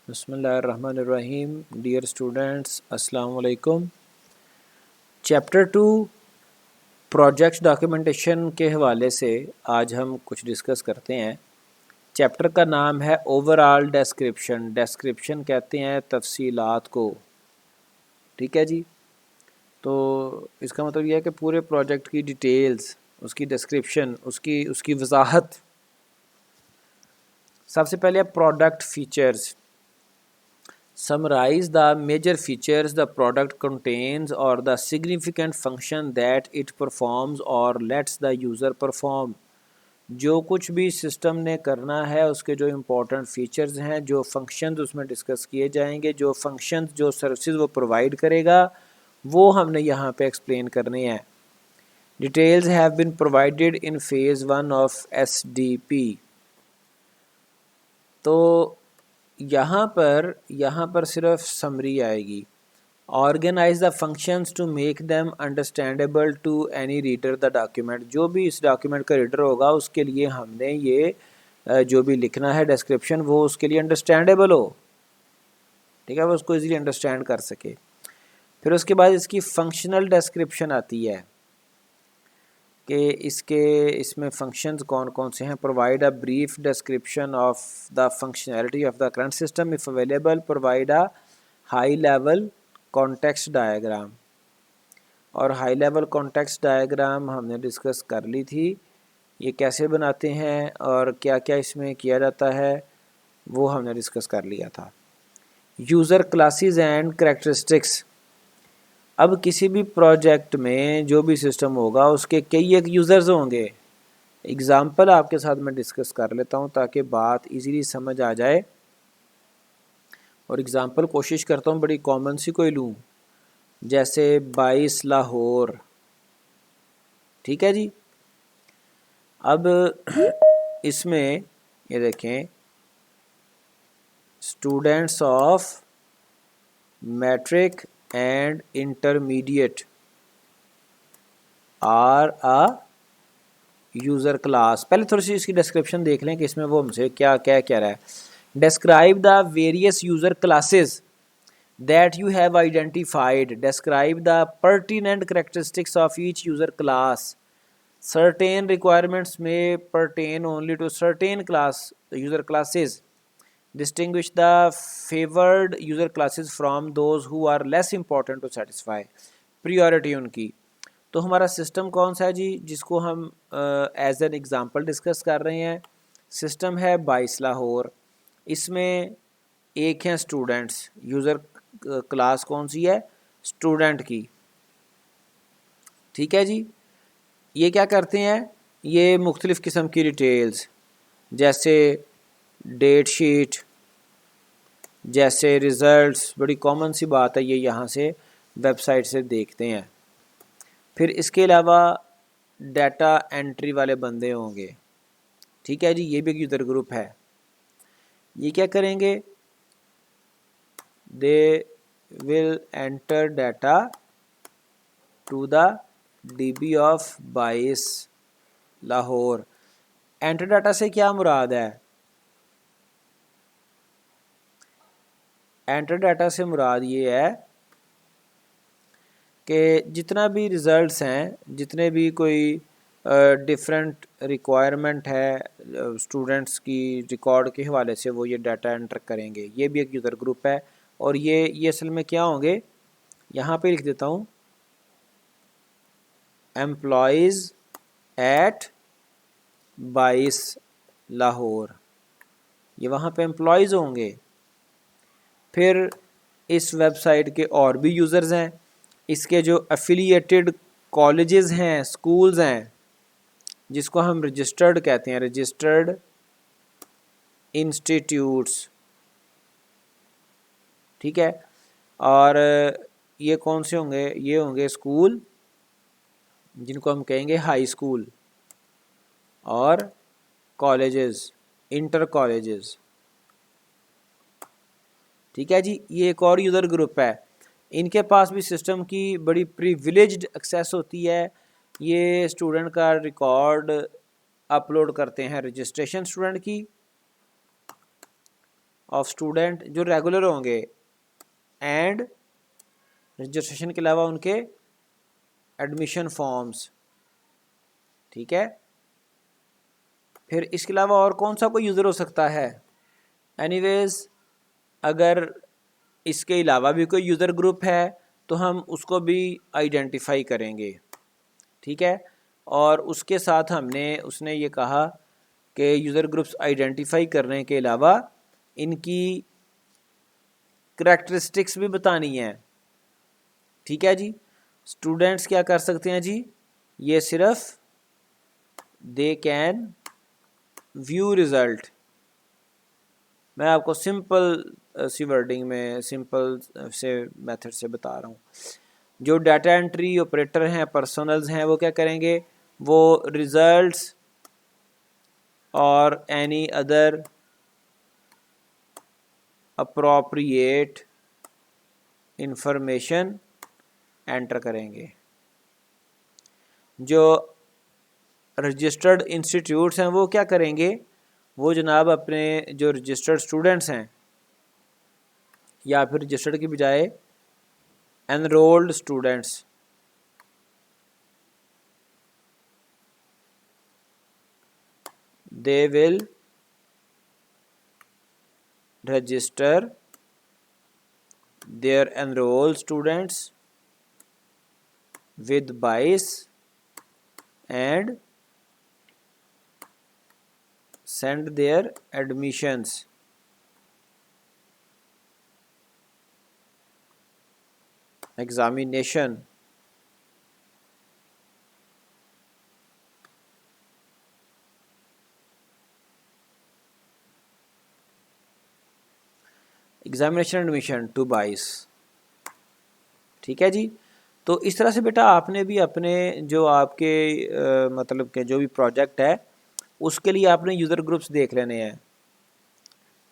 बिस्मिल्लाहिर्रहमानिर्रहीम। Dear students, अस्सलाम वालेकुम। चैप्टर 2 प्रोजेक्ट डॉक्यूमेंटेशन के हवाले से आज हम कुछ डिस्कस करते हैं। चैप्टर का नाम है ओवरऑल डिस्क्रिप्शन। डिस्क्रिप्शन कहते हैं तफसीलात को। ठीक है जी। तो इसका मतलब यह है कि पूरे प्रोजेक्ट की डिटेल्स, उसकी डिस्क्रिप्शन, उसकी वजाहत। सबसे पहले product features. Summarize the major features the product contains or the significant function that it performs or lets the user perform। जो कुछ भी सिस्टम ने करना है उसके जो इम्पोर्टेंट फीचर्स हैं, जो फंक्शंस उसमें डिस्कस किए जाएंगे, जो फंक्शंस जो सर्विसेज वो प्रोवाइड करेगा, वो हमने यहाँ पे एक्सप्लेन करने हैं। Details have been provided in phase 1 of SDP। तो यहाँ पर सिर्फ समरी आएगी। Organise the functions to make them understandable to any reader the document. जो भी इस डॉक्यूमेंट का रीडर होगा उसके लिए हमने ये जो भी लिखना है डिस्क्रिप्शन, वो उसके लिए अंडरस्टैंडेबल हो। ठीक है, वो उसको इजीली अंडरस्टैंड कर सके। फिर उसके बाद इसकी फंक्शनल डिस्क्रिप्शन आती है कि इसमें फंक्शंस कौन कौन से हैं। Provide a brief description of the functionality of the current system if available. Provide a high level context diagram. और हाई लेवल कॉन्टेक्स्ट डायग्राम हमने डिस्कस कर ली थी। ये कैसे बनाते हैं और क्या क्या इसमें किया जाता है वो हमने डिस्कस कर लिया था। User classes and characteristics. अब किसी भी प्रोजेक्ट में जो भी सिस्टम होगा उसके कई एक यूज़र्स होंगे। एग्ज़ाम्पल आपके साथ मैं डिस्कस कर लेता हूँ ताकि बात इजीली समझ आ जाए। और एग्ज़ाम्पल कोशिश करता हूँ बड़ी कॉमन सी कोई लूँ, जैसे 22 लाहौर। ठीक है जी। अब इसमें ये देखें, students of matric and intermediate are a user class. पहले थोड़ी सी इसकी डिस्क्रिप्शन देख लें कि इसमें वो हमसे क्या क्या कह रहा है। Describe the various user classes that you have identified. Describe the pertinent characteristics of each user class. Certain requirements may pertain only to certain user classes. Distinguish the favored user classes from those who are less important to satisfy. Priority उनकी। तो हमारा system कौन सा है जी, जिसको हम as an example discuss कर रहे हैं। सिस्टम है 22 लाहौर। इसमें एक हैं स्टूडेंट्स। यूज़र क्लास कौन सी है? स्टूडेंट की। ठीक है जी। ये क्या करते हैं, ये मुख्तलिफ़ किस्म की डिटेल्स, जैसे डेट शीट, जैसे रिज़ल्ट्स, बड़ी कॉमन सी बात है, ये यहाँ से वेबसाइट से देखते हैं। फिर इसके अलावा डाटा एंट्री वाले बंदे होंगे। ठीक है जी, ये भी एक यूज़र ग्रुप है। ये क्या करेंगे, they will enter data to the DB of 22 Lahore. Enter data से क्या मुराद है? एंटर डाटा से मुराद ये है कि जितना भी रिज़ल्ट्स हैं, जितने भी कोई डिफरेंट रिक्वायरमेंट है स्टूडेंट्स की रिकॉर्ड के हवाले से, वो ये डाटा एंटर करेंगे। ये भी एक यूज़र ग्रुप है। और ये असल में क्या होंगे, यहाँ पे लिख देता हूँ, एम्प्लॉइज़ एट 22 लाहौर। ये वहाँ पे एम्प्लॉइज़ होंगे। फिर इस वेबसाइट के और भी यूज़र्स हैं। इसके जो एफिलिएटेड कॉलेजेस हैं, स्कूल्स हैं, जिसको हम रजिस्टर्ड कहते हैं, रजिस्टर्ड इंस्टीट्यूट्स। ठीक है। और ये कौन से होंगे? ये होंगे स्कूल जिनको हम कहेंगे हाई स्कूल, और कॉलेजेस, इंटर कॉलेजेस। ठीक है जी। ये एक और यूज़र ग्रुप है। इनके पास भी सिस्टम की बड़ी प्रिविलेज्ड एक्सेस होती है। ये स्टूडेंट का रिकॉर्ड अपलोड करते हैं, रजिस्ट्रेशन स्टूडेंट की। ऑफ स्टूडेंट जो रेगुलर होंगे एंड रजिस्ट्रेशन के अलावा उनके एडमिशन फॉर्म्स। ठीक है, फिर इसके अलावा और कौन सा कोई यूज़र हो सकता है? एनीवेज अगर इसके अलावा भी कोई यूज़र ग्रुप है तो हम उसको भी आइडेंटिफाई करेंगे। ठीक है, और उसके साथ उसने ये कहा कि यूज़र ग्रुप्स आइडेंटिफाई करने के अलावा इनकी करैक्टरिस्टिक्स भी बतानी है। ठीक है जी, स्टूडेंट्स क्या कर सकते हैं जी, ये सिर्फ दे कैन व्यू रिज़ल्ट। मैं आपको सिंपल सी वर्डिंग में सिंपल से मेथड से बता रहा हूँ। जो डाटा एंट्री ऑपरेटर हैं, पर्सनल्स हैं, वो क्या करेंगे, वो रिजल्ट्स और any other appropriate information enter करेंगे। जो रजिस्टर्ड इंस्टीट्यूट्स हैं वो क्या करेंगे, वो जनाब अपने जो रजिस्टर्ड स्टूडेंट्स हैं, या फिर रजिस्टर्ड की बजाय enrolled students, they will register their enrolled students with BICE and send their admissions examination admission to BICE। ठीक है जी, तो इस तरह से बेटा आपने भी अपने जो आपके मतलब के जो भी प्रोजेक्ट है उसके लिए आपने यूज़र ग्रुप्स देख लेने हैं,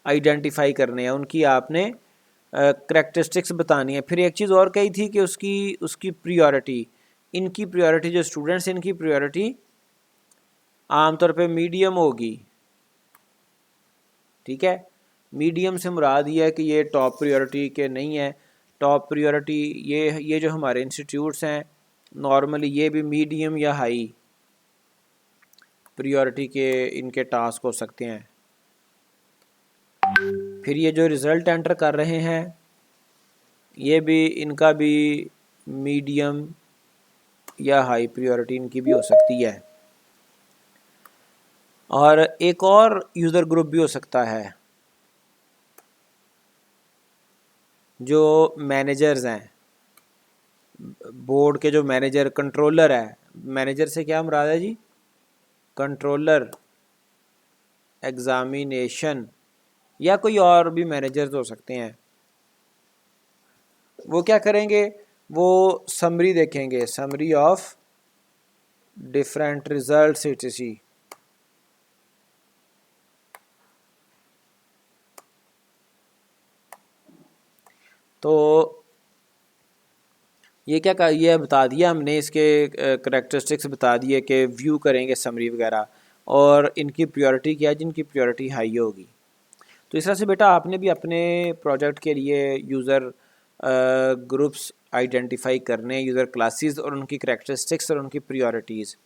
आइडेंटिफाई करने हैं, उनकी आपने करैक्टरिस्टिक्स बतानी है। फिर एक चीज़ और कही थी कि उसकी प्रायोरिटी, इनकी प्रायोरिटी जो स्टूडेंट्स, इनकी प्रायोरिटी आमतौर पे मीडियम होगी। ठीक है, मीडियम से मुराद ये है कि ये टॉप प्रायोरिटी के नहीं है। टॉप प्रायोरिटी ये जो हमारे इंस्टीट्यूट्स हैं नॉर्मली ये भी मीडियम या हाई प्रायोरिटी के इनके टास्क हो सकते हैं। फिर ये जो रिज़ल्ट एंटर कर रहे हैं ये भी, इनका भी मीडियम या हाई प्रायोरिटी इनकी भी हो सकती है। और एक और यूज़र ग्रुप भी हो सकता है जो मैनेजर्स हैं, बोर्ड के जो मैनेजर, कंट्रोलर है। मैनेजर से क्या मुराद है जी, कंट्रोलर, एग्ज़ामिनेशन, या कोई और भी मैनेजर्स हो सकते हैं। वो क्या करेंगे, वो समरी देखेंगे, summary of different results etc। तो ये क्या ये बता दिया हमने, इसके करैक्टरिस्टिक्स बता दिए कि व्यू करेंगे समरी वगैरह, और इनकी प्रायोरिटी क्या है, जिनकी प्रायोरिटी हाई होगी। तो इस तरह से बेटा आपने भी अपने प्रोजेक्ट के लिए यूज़र ग्रुप्स आइडेंटिफाई करने, यूज़र क्लासेस और उनकी करैक्टरिस्टिक्स और उनकी प्रायोरिटीज़।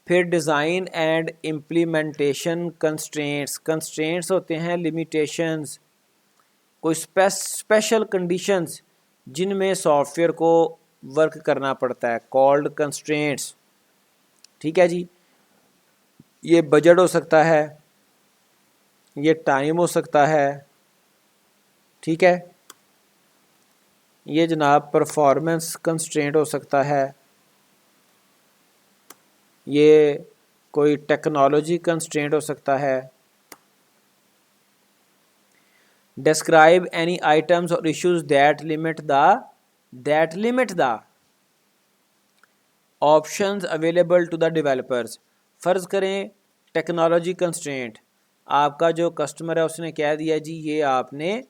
फिर design and implementation constraints. Constraints होते हैं लिमिटेशंस, कोई स्पेशल कंडीशंस जिनमें सॉफ्टवेयर को वर्क करना पड़ता है, कॉल्ड कंस्ट्रेंट्स। ठीक है जी, ये बजट हो सकता है, ये टाइम हो सकता है, ठीक है, ये जनाब परफॉर्मेंस कंस्ट्रेंट हो सकता है, ये कोई टेक्नोलॉजी कंस्ट्रेंट हो सकता है। डिस्क्राइब एनी आइटम्स और issues that limit the options available to the developers. फ़र्ज़ करें टेक्नोलॉजी कंस्ट्रेंट, आपका जो कस्टमर है उसने कह दिया जी ये आपने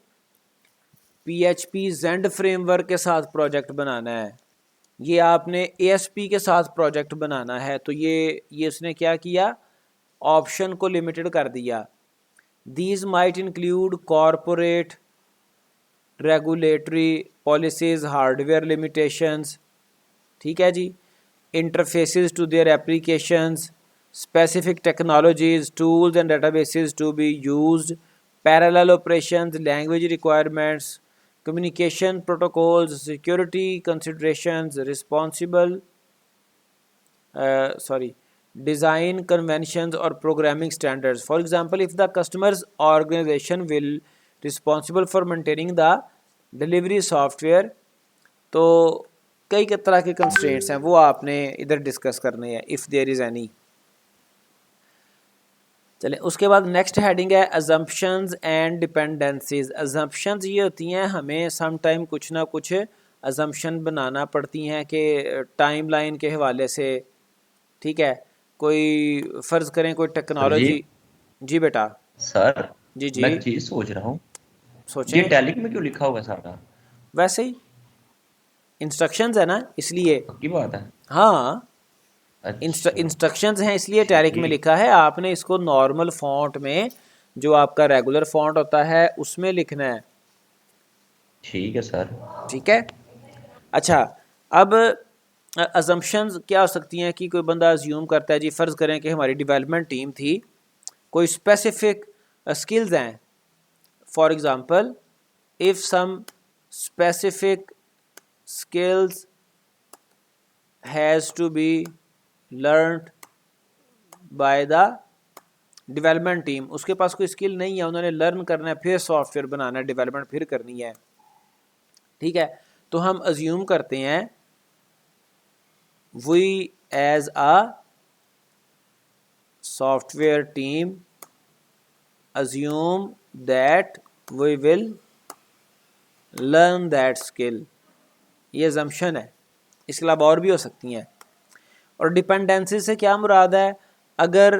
PHP Zend फ्रेमवर्क के साथ प्रोजेक्ट बनाना है, ये आपने ASP के साथ प्रोजेक्ट बनाना है। तो ये उसने क्या किया, ऑप्शन को लिमिटेड कर दिया। These might include corporate regulatory policies, hardware limitations, ठीक है जी, interfaces to their applications, specific technologies, tools and databases to be used, parallel operations, language requirements, communication protocols, security considerations, responsible design conventions or programming standards. For example, if the customer's organization will responsible for maintaining the delivery software, तो कई तरह के constraints हैं, वो आपने इधर discuss करने हैं इफ़ देयर इज़ एनी। चलें, उसके बाद नेक्स्ट हेडिंग है अजम्पशंस एंड डिपेंडेंसीज। अजम्पशंस ये होती हैं, हमें सम टाइम कुछ ना कुछ अजम्पशन बनाना पड़ती हैं कि टाइम लाइन के हवाले से, ठीक है, कोई फ़र्ज़ करें कोई सर जी टेक्नोलॉजी। जी बेटा। सर जी जी मैं एक चीज सोच रहा हूँ, ये सोचें। टैलिक में क्यों लिखा होगा सारा? वैसे ही इंस्ट्रक्शंस है ना, इसलिए। पक्की बात है। हाँ, अच्छा इंस्ट्रक्शंस हैं इसलिए टैरिक में ठीक। लिखा है। आपने इसको नॉर्मल फॉन्ट में, जो आपका रेगुलर फॉन्ट होता है, उसमें लिखना है। ठीक है सर। ठीक है। अच्छा, अब अजम्पशंस क्या हो सकती हैं कि कोई बंदा अज्यूम करता है जी, फ़र्ज़ करें कि हमारी डेवलपमेंट टीम थी, कोई स्पेसिफिक स्किल्स हैं। For example, if some specific skills has to be learned by the development team, उसके पास कोई स्किल नहीं है, उन्होंने लर्न करना है, फिर सॉफ्टवेयर बनाना है, डेवलपमेंट फिर करनी है, ठीक है। तो हम अज्यूम करते हैं we as a software team assume that we will learn that skill. ये अजम्पशन है, इसके अलावा और भी हो सकती हैं। और डिपेंडेंसी से क्या मुराद है? अगर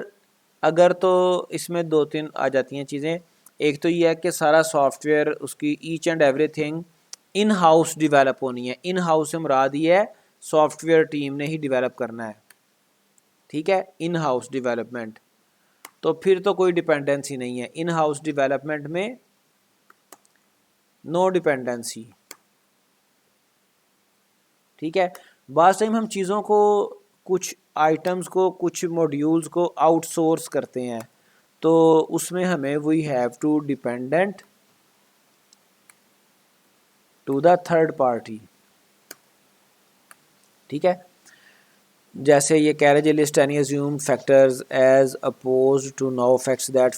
अगर तो इसमें दो तीन आ जाती हैं चीज़ें। एक तो ये है कि सारा सॉफ्टवेयर, उसकी each and everything in house develop होनी है। इन हाउस से मुराद ये है सॉफ्टवेयर टीम ने ही डिवेलप करना है, ठीक है, इन हाउस डेवलपमेंट। तो फिर तो कोई डिपेंडेंसी नहीं है। इन हाउस डेवलपमेंट में नो डिपेंडेंसी, ठीक है। बाज़ टाइम हम चीज़ों को, कुछ आइटम्स को, कुछ मॉड्यूल्स को आउटसोर्स करते हैं, तो उसमें हमें we have to dependent to the third party, ठीक है। जैसे ये carriage list any assume factors as oppose to no facts that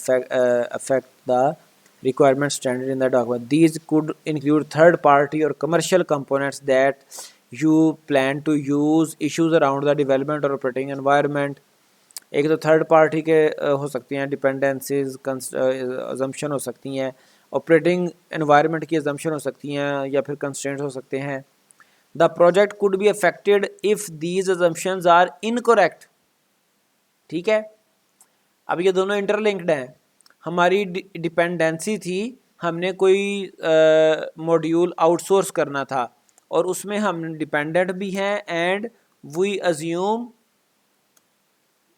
affect the requirement standard in the document. These could include third party or commercial components that you plan to use, issues around the development or operating environment. एक तो third party के हो सकती हैं dependencies, assumption हो सकती हैं, operating environment की अजम्पशन हो सकती हैं, या फिर कंस्ट्रेंट्स हो सकते हैं। The project could be affected if these assumptions are incorrect, ठीक है। अब ये दोनों इंटरलिंक्ड हैं। हमारी डिपेंडेंसी थी, हमने कोई मॉड्यूल आउटसोर्स करना था, और उसमें हम डिपेंडेंट भी हैं, and we assume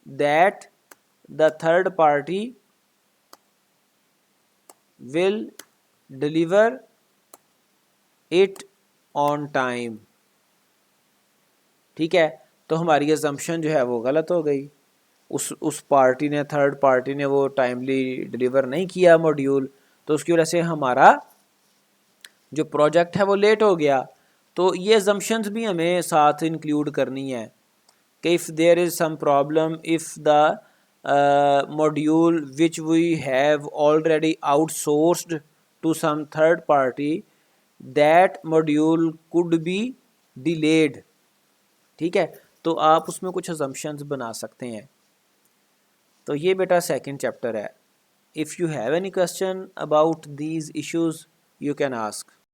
that the third party will deliver it on time, ठीक है। तो हमारी अजम्पशन जो है वो गलत हो गई। उस पार्टी ने, थर्ड पार्टी ने वो टाइमली डिलीवर नहीं किया मॉड्यूल, तो उसकी वजह से हमारा जो प्रोजेक्ट है वो लेट हो गया। तो ये अजम्पशंस भी हमें साथ इंक्लूड करनी है कि if there is some problem, if the module which we have already outsourced to some third party, that module could be delayed, ठीक है। तो आप उसमें कुछ अजम्पशंस बना सकते हैं। तो ये बेटा सेकंड चैप्टर है। If you have any question about these issues, you can ask.